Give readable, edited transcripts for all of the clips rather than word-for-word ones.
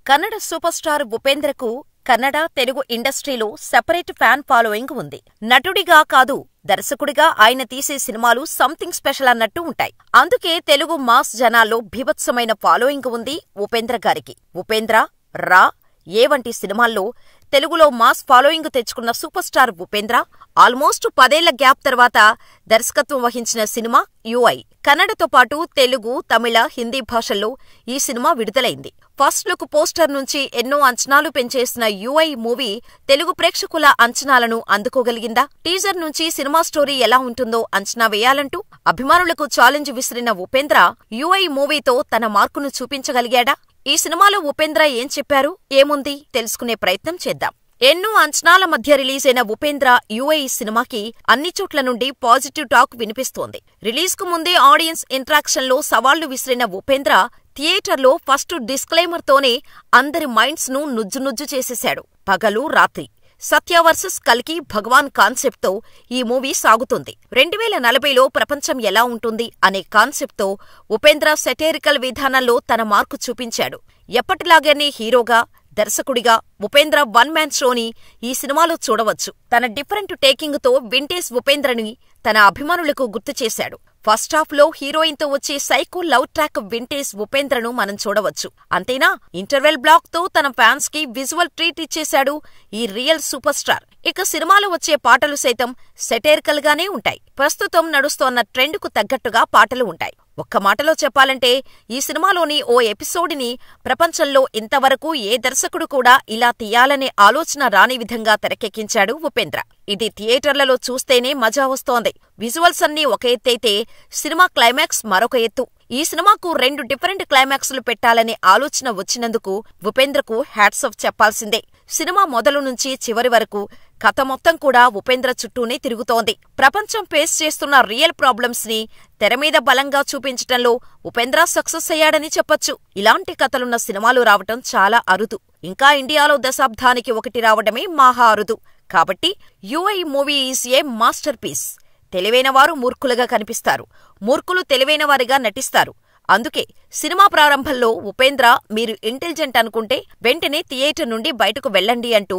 Kannada super star ఉపేంద్రకు Kannada, Telugu ఇండస్ట్రీలో separate fan following ఉంది. నటుడిగా కాదు, దర్శకుడిగా ఆయన తీసే సినిమాలు సంథింగ్ స్పెషల్ అన్నట్టు ఉంటాయి. అందుకే తెలుగు మాస్ జనాల్లో బీభత్సమైన ఫాలోయింగ్ ఉంది ఉపేంద్ర గారికి. ఉపేంద్ర, రా, ఏ వంటి సినిమాల్లో తెలుగులో మాస్ ఫాలోయింగ్ తెచ్చుకున్న సూపర్ స్టార్ ఉపేంద్ర ఆల్మోస్ట్ 10 ఏళ్ల గ్యాప్ తర్వాత దర్శకత్వం వహించిన సినిమా యుఐ. కన్నడతో పాటు తెలుగు, తమిళ, హిందీ భాషల్లో ఈ సినిమా విడుదలైంది. ఫస్ట్ లుక్ పోస్టర్ నుంచి ఎన్నో అంచనాలు పెంచేసిన యుఐ మూవీ తెలుగు ప్రేక్షకుల అంచనాలను అందుకోగలిగిందా? టీజర్ నుంచి సినిమా స్టోరీ ఎలా ఉంటుందో అంచనా వేయాలంటూ అభిమానులకు ఛాలెంజ్ విసిరిన ఉపేంద్ర యుఐ మూవీతో తన మార్కును చూపించగలిగాడా? ఈ సినిమాలో ఉపేంద్ర ఏం చెప్పారు, ఏముంది తెలుసుకునే ప్రయత్నం చేద్దాం. ఎన్నో అంచనాల మధ్య రిలీజైన ఉపేంద్ర యుఐ సినిమాకి అన్ని చోట్ల నుండి పాజిటివ్ టాక్ వినిపిస్తోంది. రిలీజ్ కు ముందే ఆడియన్స్ ఇంటరాక్షన్లో సవాళ్లు విసిరిన ఉపేంద్ర థియేటర్లో ఫస్ట్ డిస్క్లైమర్ తోనే అందరి మైండ్స్ ను నుజ్జునుజ్జు చేసేశాడు. పగలు, రాత్రి, సత్య వర్సెస్ కల్కి భగవాన్ కాన్సెప్ట్తో ఈ మూవీ సాగుతుంది. 2040లో ప్రపంచం ఎలా ఉంటుంది అనే కాన్సెప్ట్తో ఉపేంద్ర సెటైరికల్ విధానంలో తన మార్కు చూపించాడు. ఎప్పటిలాగానే హీరోగా, దర్శకుడిగా ఉపేంద్ర వన్ మ్యాన్ షోని ఈ సినిమాలో చూడవచ్చు. తన డిఫరెంట్ టేకింగ్తో వింటేజ్ ఉపేంద్రని తన అభిమానులకు గుర్తు చేశాడు. ఫస్ట్ హాఫ్లో హీరోయిన్తో వచ్చే సైకో లవ్ ట్రాక్ వింటేజ్ ఉపేంద్రను మనం చూడవచ్చు. అంతేనా, ఇంటర్వెల్ బ్లాక్ తో తన ఫ్యాన్స్ కి విజువల్ ట్రీట్ ఇచ్చేశాడు ఈ రియల్ సూపర్ స్టార్. ఇక సినిమాలో వచ్చే పాటలు సైతం సెటైరికల్ గానే ఉంటాయి. ప్రస్తుతం నడుస్తోన్న ట్రెండ్ కు తగ్గట్టుగా పాటలు ఉంటాయి. ఒక్క మాటలో చెప్పాలంటే ఈ సినిమాలోని ఓ ఎపిసోడ్ని ప్రపంచంలో ఇంతవరకు ఏ దర్శకుడు కూడా ఇలా తీయాలనే ఆలోచన రాని విధంగా తెరకెక్కించాడు ఉపేంద్ర. ఇది థియేటర్లలో చూస్తేనే మజా వస్తోంది. విజువల్స్ అన్నీ ఒక ఎత్తైతే సినిమా క్లైమాక్స్ మరొక ఎత్తు. ఈ సినిమాకు 2 డిఫరెంట్ క్లైమాక్స్లు పెట్టాలనే ఆలోచన వచ్చినందుకు ఉపేంద్రకు హ్యాట్స్ ఆఫ్ చెప్పాల్సిందే. సినిమా మొదలు నుంచి చివరి వరకు కథ మొత్తం కూడా ఉపేంద్ర చుట్టూనే తిరుగుతోంది. ప్రపంచం ఫేస్ చేస్తున్న రియల్ ప్రాబ్లమ్స్ ని తెరమీద బలంగా చూపించటంలో ఉపేంద్ర సక్సెస్ అయ్యాడని చెప్పొచ్చు. ఇలాంటి కథలున్న సినిమాలు రావటం చాలా అరుదు. ఇంకా ఇండియాలో దశాబ్దానికి 1 రావడమే మహా అరుదు. కాబట్టి UI movie is a masterpiece. తెలివైనవారు మూర్ఖులుగా కనిపిస్తారు, మూర్ఖులు తెలివైనవారిగా నటిస్తారు. అందుకే సినిమా ప్రారంభంలో ఉపేంద్ర మీరు ఇంటెలిజెంట్ అనుకుంటే వెంటనే థియేటర్ నుండి బయటకు వెళ్ళండి అంటూ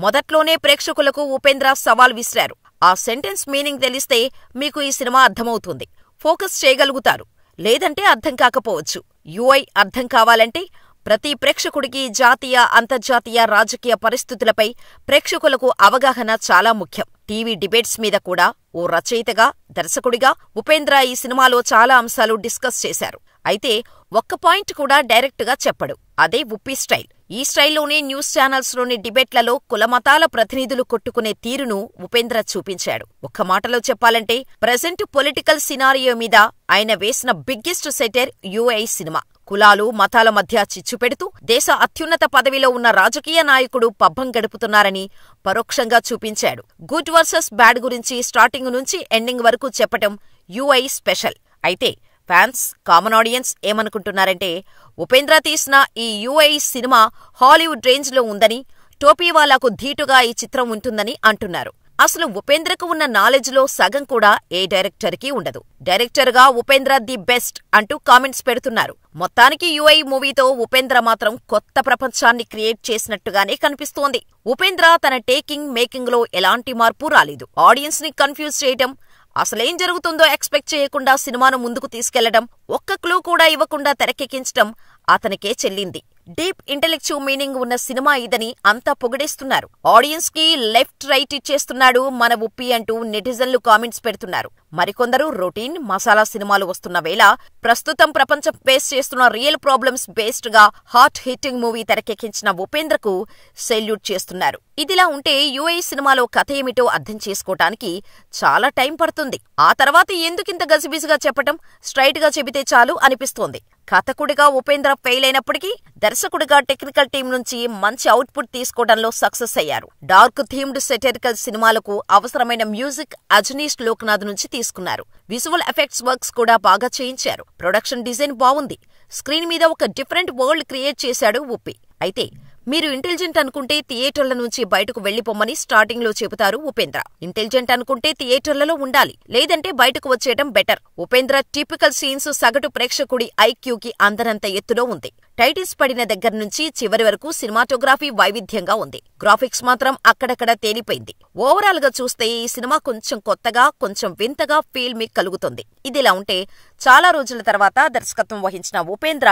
మొదట్లోనే ప్రేక్షకులకు ఉపేంద్ర సవాల్ విసిరారు. ఆ సెంటెన్స్ మీనింగ్ తెలిస్తే మీకు ఈ సినిమా అర్థమవుతుంది, ఫోకస్ చేయగలుగుతారు. లేదంటే అర్థం కాకపోవచ్చు. యుఐ అర్థం కావాలంటే ప్రతి ప్రేక్షకుడికి జాతీయ, అంతర్జాతీయ రాజకీయ పరిస్థితులపై ప్రేక్షకులకు అవగాహన చాలా ముఖ్యం. టీవీ డిబేట్స్ మీద కూడా ఓ రచయితగా, దర్శకుడిగా ఉపేంద్ర ఈ సినిమాలో చాలా అంశాలు డిస్కస్ చేశారు. అయితే ఒక్క పాయింట్ కూడా డైరెక్ట్గా చెప్పడు. అదే ఉప్పి స్టైల్. ఈ స్టైల్లోనే న్యూస్ ఛానల్స్లోని డిబేట్లలో కులమతాల ప్రతినిధులు కొట్టుకునే తీరును ఉపేంద్ర చూపించాడు. ఒక్క మాటలో చెప్పాలంటే ప్రెజెంట్ పొలిటికల్ సినారియో మీద ఆయన వేసిన బిగ్గెస్ట్ సెటైర్ యుఐ సినిమా. కులాలు, మతాల మధ్య చిచ్చు పెడుతూ దేశ అత్యున్నత పదవిలో ఉన్న రాజకీయ నాయకుడు పబ్బం గడుపుతున్నారని పరోక్షంగా చూపించాడు. గుడ్ వర్సెస్ బ్యాడ్ గురించి స్టార్టింగ్ నుంచి ఎండింగ్ వరకు చెప్పటం యుఐ స్పెషల్. అయితే ఫ్యాన్స్, కామన్ ఆడియన్స్ ఏమనుకుంటున్నారంటే ఉపేంద్ర తీసిన ఈ యుఐ సినిమా హాలీవుడ్ రేంజ్లో ఉందని, టోపీవాలాకు ధీటుగా ఈ చిత్రం ఉంటుందని అంటున్నారు. అసలు ఉపేంద్రకు ఉన్న నాలెడ్జ్లో సగం కూడా ఏ డైరెక్టర్కి ఉండదు. డైరెక్టర్గా ఉపేంద్ర ది బెస్ట్ అంటూ కామెంట్స్ పెడుతున్నారు. మొత్తానికి యుఐ మూవీతో ఉపేంద్ర మాత్రం కొత్త ప్రపంచాన్ని క్రియేట్ చేసినట్టుగానే కనిపిస్తోంది. ఉపేంద్ర తన టేకింగ్, మేకింగ్లో ఎలాంటి మార్పు రాలేదు. ఆడియన్స్ ని కన్ఫ్యూజ్ చేయటం, అసలేం జరుగుతుందో ఎక్స్పెక్ట్ చేయకుండా సినిమాను ముందుకు తీసుకెళ్లడం, ఒక్క క్లూ కూడా ఇవ్వకుండా తెరకెక్కించటం అతనికే చెల్లింది. డీప్ ఇంటెలెక్చువల్ మీనింగ్ ఉన్న సినిమా ఇదని అంతా పొగిడేస్తున్నారు. ఆడియన్స్ కి లెఫ్ట్ రైట్ ఇచ్చేస్తున్నాడు మన ఉప్పి అంటూ నెటిజన్లు కామెంట్స్ పెడుతున్నారు. మరికొందరు రొటీన్, మసాలా సినిమాలు వస్తున్న వేళ ప్రస్తుతం ప్రపంచం ఫేస్ చేస్తున్న రియల్ ప్రాబ్లమ్స్ బేస్డ్ గా హాట్ హిట్టింగ్ మూవీ తెరకెక్కించిన ఉపేంద్రకు సెల్యూట్ చేస్తున్నారు. ఇదిలా ఉంటే యుఐ సినిమాలో కథ ఏమిటో అర్థం చేసుకోవటానికి చాలా టైం పడుతుంది. ఆ తర్వాత ఎందుకింత గజిబిజిగా చెప్పటం, స్ట్రైట్ గా చెబితే చాలు అనిపిస్తోంది. కథకుడిగా ఉపేంద్ర ఫెయిల్ అయినప్పటికీ దర్శకుడిగా టెక్నికల్ టీం నుంచి మంచి అవుట్పుట్ తీసుకోవడంలో సక్సెస్ అయ్యారు. డార్క్ థీమ్డ్ సెటైరికల్ సినిమాలకు అవసరమైన మ్యూజిక్ అజనీష్ లోక్నాథ్ నుంచి తీసుకున్నారు. విజువల్ ఎఫెక్ట్స్ వర్క్స్ కూడా బాగా చేయించారు. ప్రొడక్షన్ డిజైన్ బావుంది. స్క్రీన్ మీద ఒక డిఫరెంట్ వరల్డ్ క్రియేట్ చేశాడు ఉప్పి. అయితే మీరు ఇంటెలిజెంట్ అనుకుంటే థియేటర్ల నుంచి బయటకు వెళ్లిపోమ్మని స్టార్టింగ్ లో చెబుతారు ఉపేంద్ర. ఇంటెలిజెంట్ అనుకుంటే థియేటర్లలో ఉండాలి, లేదంటే బయటకు వచ్చేయడం బెటర్. ఉపేంద్ర టిపికల్ సీన్స్ సగటు ప్రేక్షకుడి ఐక్యూకి అందనంత ఎత్తులో ఉంది. టైటిల్స్ పడిన దగ్గర నుంచి చివరి వరకు సినిమాటోగ్రఫీ వైవిధ్యంగా ఉంది. గ్రాఫిక్స్ మాత్రం అక్కడక్కడ తేలిపోయింది. ఓవరాల్ గా చూస్తే ఈ సినిమా కొంచెం కొత్తగా, కొంచెం వింతగా ఫీల్ మీకు కలుగుతుంది. ఇదిలా ఉంటే చాలా రోజుల తర్వాత దర్శకత్వం వహించిన ఉపేంద్ర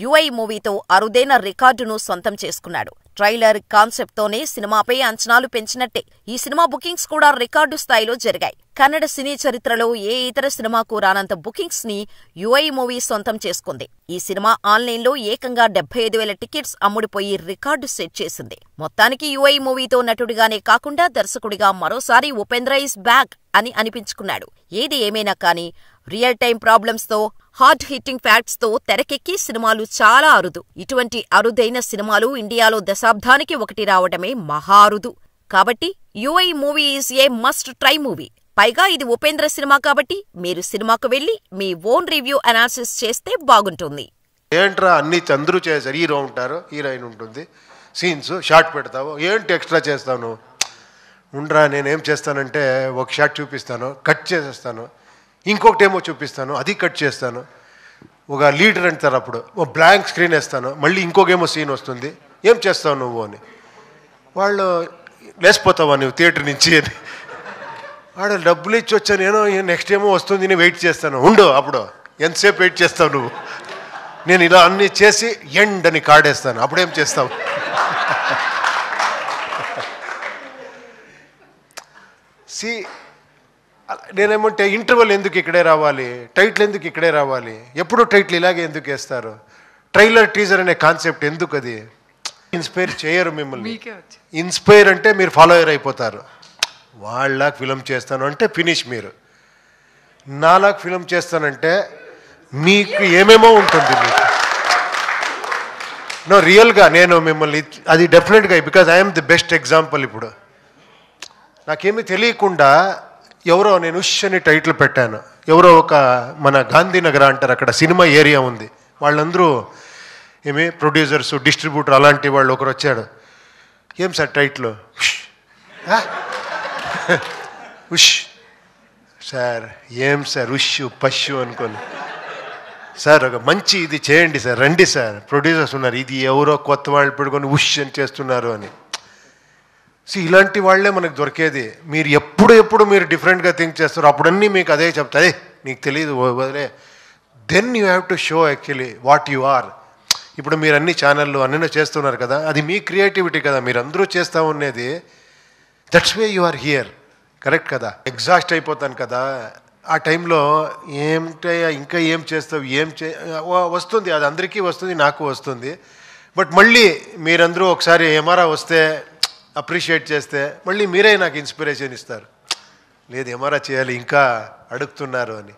యుఐ మూవీతో అరుదైన రికార్డును సొంతం చేసుకున్నాడు. ట్రైలర్, కాన్సెప్ట్ తోనే సినిమాపై అంచనాలు పెంచినట్టే ఈ సినిమా బుకింగ్స్ కూడా రికార్డు స్థాయిలో జరిగాయి. కన్నడ సినీ చరిత్రలో ఏ ఇతర సినిమాకు రానంత బుకింగ్స్ ని యుఐ మూవీ సొంతం చేసుకుంది. ఈ సినిమా ఆన్లైన్లో ఏకంగా 75,000 టికెట్స్ అమ్ముడిపోయి రికార్డు సెట్ చేసింది. మొత్తానికి యుఐ మూవీతో నటుడిగానే కాకుండా దర్శకుడిగా మరోసారి ఉపేంద్ర ఈస్ బ్యాక్ అని అనిపించుకున్నాడు. ఏది ఏమైనా కానీ రియల్ టైం ప్రాబ్లమ్స్ తో, హార్డ్ హిట్టింగ్ ఫ్యాక్ట్స్ తో తెరకెక్కి సినిమాలు చాలా అరుదు. ఇటువంటి అరుదైన సినిమాలు ఇండియాలో దశాబ్దానికి ఒకటి రావడమే మహా అరుదు. కాబట్టి UI movie is a must try movie. పైగా ఇది ఉపేంద్ర సినిమా కాబట్టి మీరు సినిమాకు వెళ్లి మీ ఓన్ రివ్యూ అనాలిసిస్ చేస్తే బాగుంటుంది. ఏంట్రా అన్ని చంద్రు చేశారు, హీరో ఉంటారు, హీరోయిన్ ఉంటుంది, సీన్స్ షార్ట్ పెడతావు, ఏంటి ఎక్స్ట్రా చేస్తాను? ఉండరా, నేనేం చేస్తానంటే ఒక షార్ట్ చూపిస్తాను, కట్ చేసేస్తాను, ఇంకొకటి ఏమో చూపిస్తాను, అది కట్ చేస్తాను. ఒక లీడర్ అంటారు, అప్పుడు ఓ బ్లాంక్ స్క్రీన్ వేస్తాను, మళ్ళీ ఇంకొకేమో సీన్ వస్తుంది, ఏం చేస్తావు నువ్వు అని. వాళ్ళు లేసిపోతావా నువ్వు థియేటర్ నుంచి అని. ఆడ డబ్బులు ఇచ్చి వచ్చాను, నేను నెక్స్ట్ ఏమో వస్తుంది, నేను వెయిట్ చేస్తాను. ఉండు, అప్పుడు ఎంతసేపు వెయిట్ చేస్తావు నువ్వు? నేను ఇలా అన్నీ చేసి ఎండ్ అని కాడేస్తాను, అప్పుడేం చేస్తావు? సి నేనేమంటే ఇంటర్వెల్ ఎందుకు ఇక్కడే రావాలి, టైటిల్ ఎందుకు ఇక్కడే రావాలి, ఎప్పుడు టైటిల్ ఇలాగే ఎందుకు వేస్తారు, ట్రైలర్ టీజర్ అనే కాన్సెప్ట్ ఎందుకు? అది ఇన్స్పైర్ చేయరు మిమ్మల్ని. ఇన్స్పైర్ అంటే మీరు ఫాలోయర్ అయిపోతారు. వాళ్ళకి ఫిలం చేస్తాను అంటే ఫినిష్. మీరు నాలాగా ఫిలం చేస్తానంటే మీకు ఏమేమో ఉంటుంది. మీకు నో రియల్గా నేను మిమ్మల్ని అది డెఫినెట్గా, because I'm the best example. ఇప్పుడు నాకేమీ తెలియకుండా ఎవరో నేను ఉష్ అని టైటిల్ పెట్టాను, ఎవరో ఒక మన గాంధీనగర్ అంటారు, అక్కడ సినిమా ఏరియా ఉంది, వాళ్ళందరూ ఏమి ప్రొడ్యూసర్స్, డిస్ట్రిబ్యూటర్ అలాంటి వాళ్ళు ఒకరు వచ్చాడు, ఏం సార్ టైటిల్? ఉష్ సార్, ఏం సార్ ఉష్ పష్యు అనుకోని. సార్ ఒక మంచి ఇది చేయండి సార్, రండి సార్, ప్రొడ్యూసర్స్ ఉన్నారు, ఇది ఎవరో కొత్త వాళ్ళు పెట్టుకొని ఉష్ అని చేస్తున్నారు అని. సో ఇలాంటి వాళ్ళే మనకు దొరికేది. మీరు ఎప్పుడు మీరు డిఫరెంట్గా థింక్ చేస్తారు, అప్పుడన్నీ మీకు అదే చెప్తాయి, నీకు తెలియదు వదిలే. Then you have to show actually what you are. ఇప్పుడు మీరు అన్ని ఛానళ్ళు అన్నీ చేస్తున్నారు కదా, అది మీ క్రియేటివిటీ కదా, మీరు అందరూ చేస్తూ ఉన్నది. That's way you are here, correct కదా? ఎగ్జాస్ట్ అయిపోతాను కదా ఆ టైంలో, ఏమిటయ్యా ఇంకా ఏం చేస్తావు, వస్తుంది, అది అందరికీ వస్తుంది, నాకు వస్తుంది. బట్ మళ్ళీ మీరందరూ ఒకసారి ఎమారా వస్తే అప్రిషియేట్ చేస్తే మళ్ళీ మీరే నాకు ఇన్స్పిరేషన్ ఇస్తారు, లేదు ఎమారా చేయాలి ఇంకా అడుగుతున్నారు అని.